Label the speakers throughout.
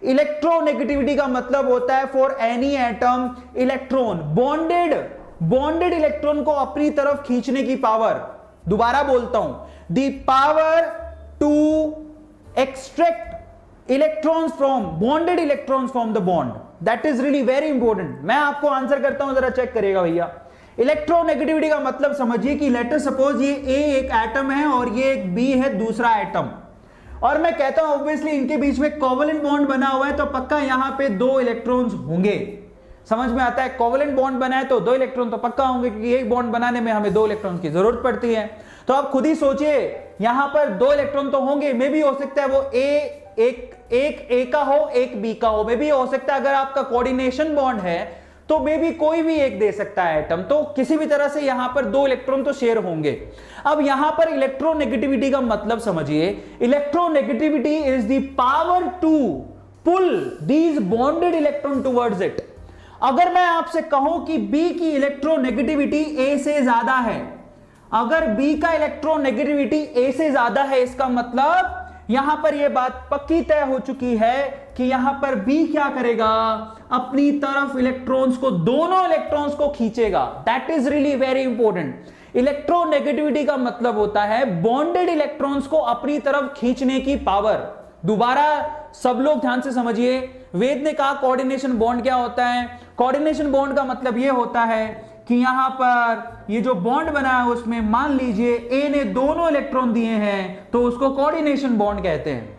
Speaker 1: Electronegativity का मतलब होता है for any atom electron, bonded electron को अपनी तरफ खींचने की पावर। दोबारा बोलता हूं, the power to extract electrons from bonded electrons from the bond, that is really very important. मैं आपको आंसर करता हूं, जरा चेक करिएगा भैया। इलेक्ट्रोनेगेटिविटी का मतलब समझिए कि लेट अस सपोज ये ए एक एटम है और ये एक बी है दूसरा एटम, और मैं कहता हूं ऑब्वियसली इनके बीच में कोवेलेंट बॉन्ड बना हुआ है, तो पक्का यहां पे 2 इलेक्ट्रॉन्स होंगे। समझ में आता है, कोवेलेंट बॉन्ड बना है तो 2 इलेक्ट्रॉन तो पक्का होंगे, क्योंकि एक बॉन्ड बनाने में हमें 2 इलेक्ट्रॉन की जरूरत पड़ती है। तो आप खुद ही सोचिए, यहां पर 2 इलेक्ट्रॉन तो होंगे, मे भी हो सकता है वो एक ए का हो, एक बी का हो, मे भी हो सकता है अगर आपका कोऑर्डिनेशन बॉन्ड है तो मे भी कोई भी एक दे सकता है एटम, तो किसी भी तरह से यहां पर 2 इलेक्ट्रॉन तो शेयर होंगे। अब यहां पर इलेक्ट्रोनेगेटिविटी का मतलब समझिए, electronegativity is the power to pull these bonded electron towards it. अगर मैं आपसे कहूं कि बी की इलेक्ट्रोनेगेटिविटी ए से ज्यादा है, अगर बी का इलेक्ट्रोनेगेटिविटी ए से ज्यादा है, इसका मतलब यहां पर यह बात पक्की तय हो चुकी है कि यहां पर बी क्या करेगा, अपनी तरफ इलेक्ट्रॉन्स को, दोनों इलेक्ट्रॉन्स को खींचेगा। That is really very important. Electronegativity का मतलब होता है बॉन्डेड इलेक्ट्रॉन्स को अपनी तरफ खींचने की पावर। दोबारा सब लोग ध्यान से समझिए, वेद ने कहा कोऑर्डिनेशन बॉन्ड क्या होता है। कोऑर्डिनेशन बॉन्ड का मतलब यह होता है कि यहां पर ये जो बॉन्ड बना है उसमें मान लीजिए ए ने दोनों इलेक्ट्रॉन दिए हैं, तो उसको कोऑर्डिनेशन बॉन्ड कहते हैं।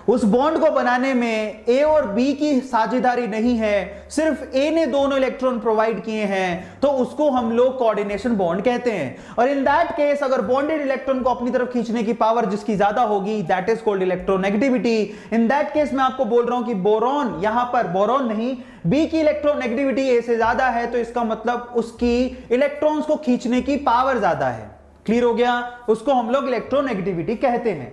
Speaker 1: उस बॉन्ड को बनाने में ए और बी की साझेदारी नहीं है, सिर्फ ए ने दोनों इलेक्ट्रॉन प्रोवाइड किए हैं, तो उसको हम लोग कोऑर्डिनेशन बॉन्ड कहते हैं। और इन दैट केस अगर बॉन्डेड इलेक्ट्रॉन को अपनी तरफ खींचने की पावर जिसकी ज्यादा होगी, that is called electronegativity. In that case मैं आपको बोल रहा हूं कि बोरॉन, यहां पर बोरॉन नहीं, बी की इलेक्ट्रोनेगेटिविटी ए से ज्यादा है, तो इसका मतलब उसकी इलेक्ट्रॉन्स को खींचने की पावर ज्यादा है। क्लियर हो गया? उसको हम लोग इलेक्ट्रोनेगेटिविटी कहते हैं।